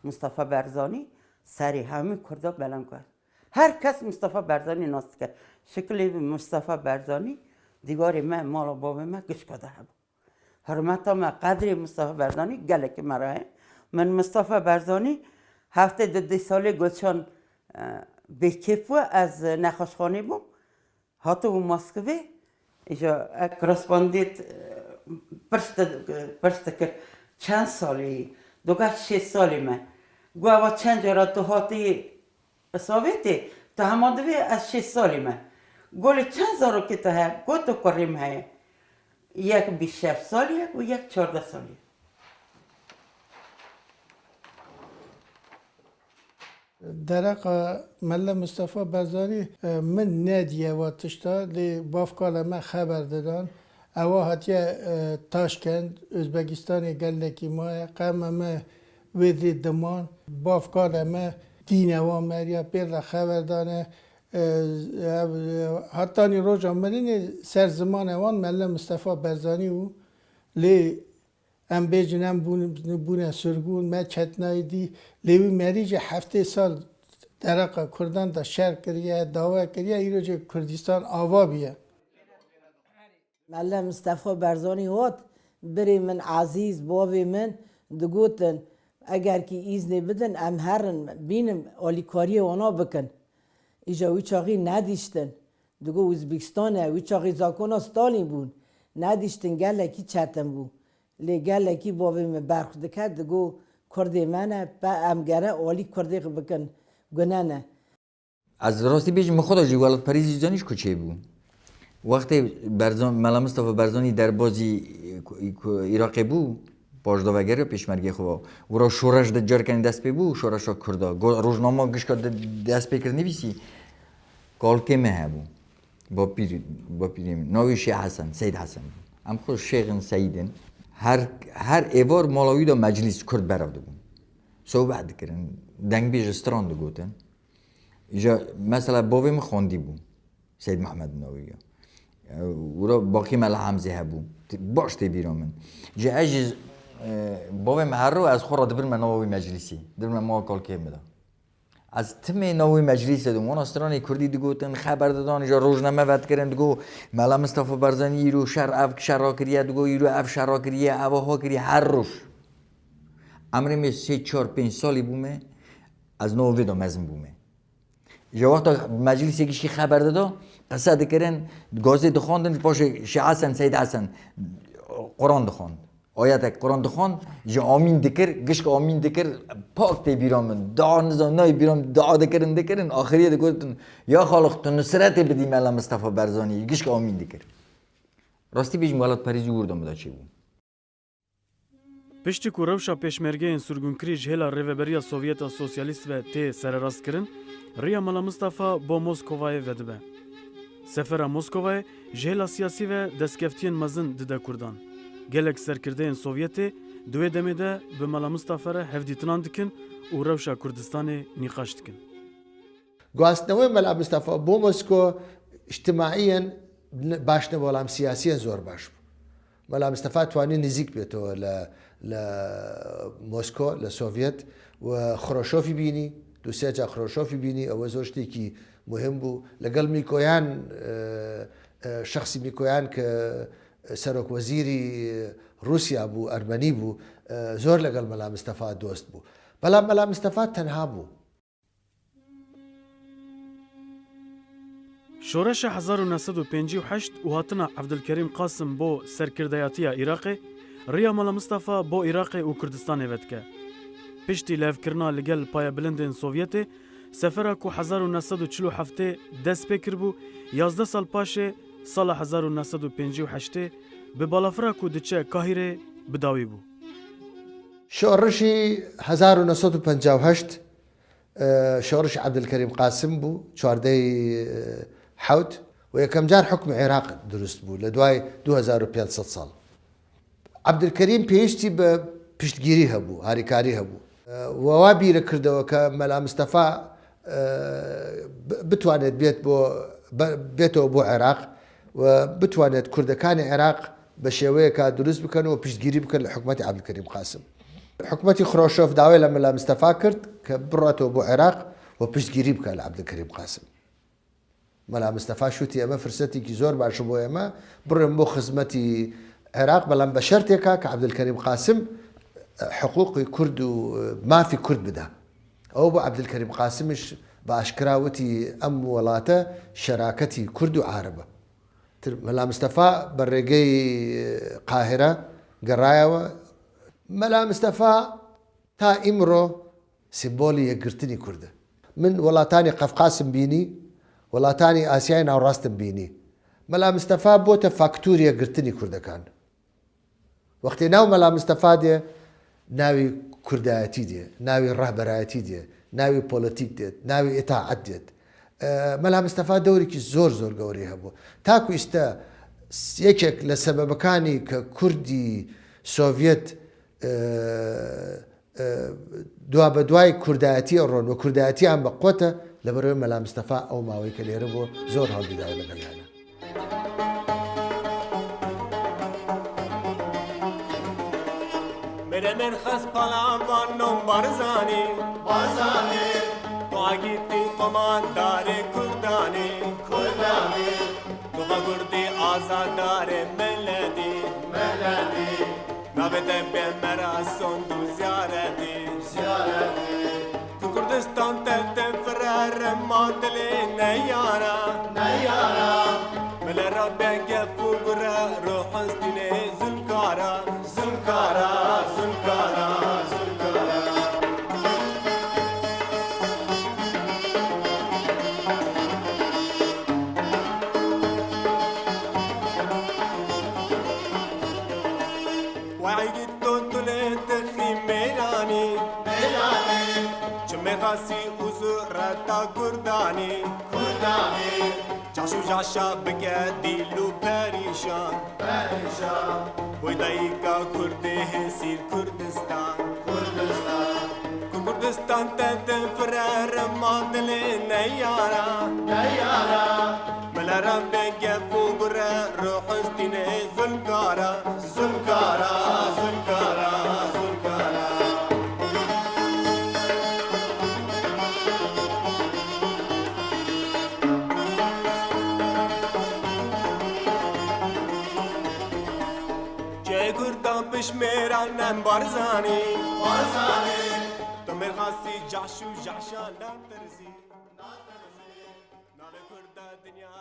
مصطفی برزانی سری همه کردا بلند کرد. هر کس مصطفی برزانی ناست کرد. شکل مصطفی برزانی دیوار من مال باب من گش کده بود. حرمت ما قدر مصطفی برزانی گله که مراه من مصطفی برزانی هفته ده ساله گلشان بیکیف از نخاشخانه بود. هاتو و مسکوی ایجا کرسپاندیت پرست کرد چند سالی دوگه 6 سالی من گوه چند جارا تو هاتی سوویتی تا همه دوی از 6 سالی من گولی چند زارو که تا های گو تو کریم های یک 26 سالی و یک 14 سالی درق مله مصطفی برزانی من ندیه و تشتا لی بافکال ما خبر دادن اوه هاتیه تاشکند ازبکستان گلکی ما قام ما ویدی دمان بافکال ما دین و مریا پیر خبر دانه حتی نی روز آمدنی سر زمان وان مله مصطفی برزانی و لی ام بیجنم بونه سرگون ما چتنایدی لیوی مریج 7 سال درق کردان دا شهر کریه دعوا کریه ایروج کردستان آوا بیه مله مصطفی برزانی هات بری من عزیز باوی من دگوتن اگر کی ایزنی بدن ام هرن بینم آلیکاری وانا بکن ایجا وی چاقی ندیشتن دگو ازبکستانه وی چاقی زاکونا ستالین بون ندیشتن گله کی چتن بون لگل کی باوی من برخورد کرد دگو کردی منه با امگره عالی کردی بکن گننه از راستی بیش خدا جی ولد پریزی جانیش کچه بود وقتی برزان ملا مصطفی برزانی در بازی عراقی بود باجداوگر پیشمرگی خواه و را شورش دجار کنی دست پی بود شورش را کرده روزنامه گش که دست پی کرد نویسی کال که مه بود با پیریم ناوی شیخ حسن سید حسن هم خود شیخ سیدن هر ایوار مالایی دا مجلس کرد برافده بود صحبت کردن دنگ بیش استراند گوتن اینجا مثلا باویم خواندی بود سید محمد ناوی و را باقی مال حمزه هبو باش تی بیرامن جا اجز باویم هر رو از خورا دبر من ناوی مجلسی دبر من ما کال که میده از تم ناوی مجلس دادم اون استرانی کردی دگوتن خبر دادن جا روزنامه وقت کردن دگو ملا مصطفی برزانی رو شهر اف شهر کریه دگو رو اف شهر کریه اوا کریه هر روز امری می 3-4-5 سالی بومه از نوی دو مزم بومه جا وقتا مجلس یکیشی خبر دادا قصد کردن گازه دخواندن پاش شیخ حسن سید حسن قرآن دخواند آیت قرآن دخواند جا آمین دکر گشک آمین دکر پاک تی بیرامن دعا نظام نای بیرام دعا دکرن آخریه دکرتن یا خالق تو نصرت بدی ملا مصطفی برزانی گشک آمین دکر راستی بیش مولاد پریزی وردم دا چی بود پشتی کو روشا پیشمرگه این سرگونکری جهلا ریوبریا سوویتا سوسیالیست و تی سرراست کرن ریا ملا مصطفی با موسکوای ودبه سفر موسکوای جهلا سیاسی و دستکفتین مزن دده کردان گلک سرکرده این سوویتی دوی دمیده به ملا مصطفی را هفدیتنان دکن و روشا کردستان نیقاش دکن گواستنەوەی مەلا مستەفا بۆ مۆسکۆ اجتماعیەن باش نەبوو بەڵام سیاسیەن زۆر باش بوو مەلا مستەفا توانی نزیک بێتەوە لە مۆسکۆ لە سۆڤێت و خڕۆشۆفی بینی دووسێ جا خڕۆشۆفی بینی ئەوە زۆر شتێکی مهم بوو لەگەڵ میکۆیان شخصی میکۆیان کە سەرۆک وەزیری رووسیا بوو ئەرمەنی بوو زۆر لەگەڵ مەلا مستەفا دۆست بوو بەڵام مەلا مستەفا تەنها بوو شورش 1958 و هاتنا عبدالکریم قاسم بو سرکردایاتی عراقی ریا ملا مصطفی بو عراق و کردستان ودکه پشتی لفکرنا لگل پای بلندین سوویتی سفره کو 1947 دست بکر بو 11 سال پاشه سال 1958 به بالافرا کو دچه کاهیره بداوی بو شۆڕشی 1950 شۆڕش عەبدولکەریم قاسم بوو چواردەی حەوت و یەکەم جار حکم عێراق دروست بوو لە دوای 2500 ساڵ عەبدولکەریم پێویستی بە پشتگیری هەبوو هاریکاری هەبوو وەوا بیرە کردەوە کە مەلا مستەفا بتوانێت بێتەوە بۆ عێراق و بتوانێت کوردەکانی عێراق بە شێوەیەکە دروست بکەن و پشتگیری بکەن لە حکومەتی عەبدولکەریم قاسم حکومتی خروشوف داوای لە مەلا مستەفا کرد کە بڕاتەوە بۆ عێراق و پشتگیری بکە لە عەبدولکەریم قاسم. مەلا مستەفا شوتی ئەمە فرسەتێکی زۆر باشە بۆ ئێمە بڕێن بۆ خزمەتی عێراق، بەڵام بە شەرتێکە کە عەبدولکەریم قاسم حقوقی کورد و مافی کورد بدە. ئەو بۆ عەبدولکەریم قاسمیش بە ئاشکراوتی ئەم وڵاتە شەراکەتی کورد و عارەبە. مەلا مستەفا بە ڕێگەی قاهرە گەڕایەوە. مەلا مستەفا تا ئیمڕۆ سیمبۆلی یەکگرتنی کوردە. من وڵاتانی قەفقاسم بینی، وڵاتانی ئاسیای ناوڕاستم بینی. مەلا مستەفا بۆتە فاکتوری یەکگرتنی کوردەکان. وەختێ ناو مەلا مستەفا دێ ناوی کوردایەتی دێ، ناوی ڕەهبەرایەتی دێ، ناوی پۆلەتیک دێت، ناوی ئێتاعەت دێت. مەلا مستەفا دەورێکی زۆر زۆر گەورەی هەبوو. تاکو ئێستا یەکێک لە سەبەبەکانی کە کوردی سۆڤێت دوا بە دوای کوردایەتی ئەڕۆن و کوردایەتیان بە قوتە لەبەرەوەی مەلا مستەفا ئەو ماوەی کە لێرە بۆ زۆر هەڵبیداوە لەگەڵیانە. من خس پلاوان نم بارزانی بارزانی تو گیتی قماندار کردانی کردانی تو بگردی آزادار ملدی ملدی نبته به مراسم دو زیارتی زیارتی تو کردستان تت فرار مادلی نیارا نیارا مل رب گفو برا روح استینه زنکارا زنکارا زنکارا زنکارا وعيد تولد في ميراني ميراني چمه خاصی حضورتا کردانی کردانی جاشو جاشا بگه دیلو پریشان پریشان بویدایی کا کرده سیر کردستان کردستان کردستان تد فرار مادل نیارا نیارا ملرم بگه فوگره روح استینه زنکارا زنکارا زنکارا زنکارا پشمیرانم بارزانی بارزانی تو مرخاصی جاشو جاشا نترزی نترزی نال کرد دنیا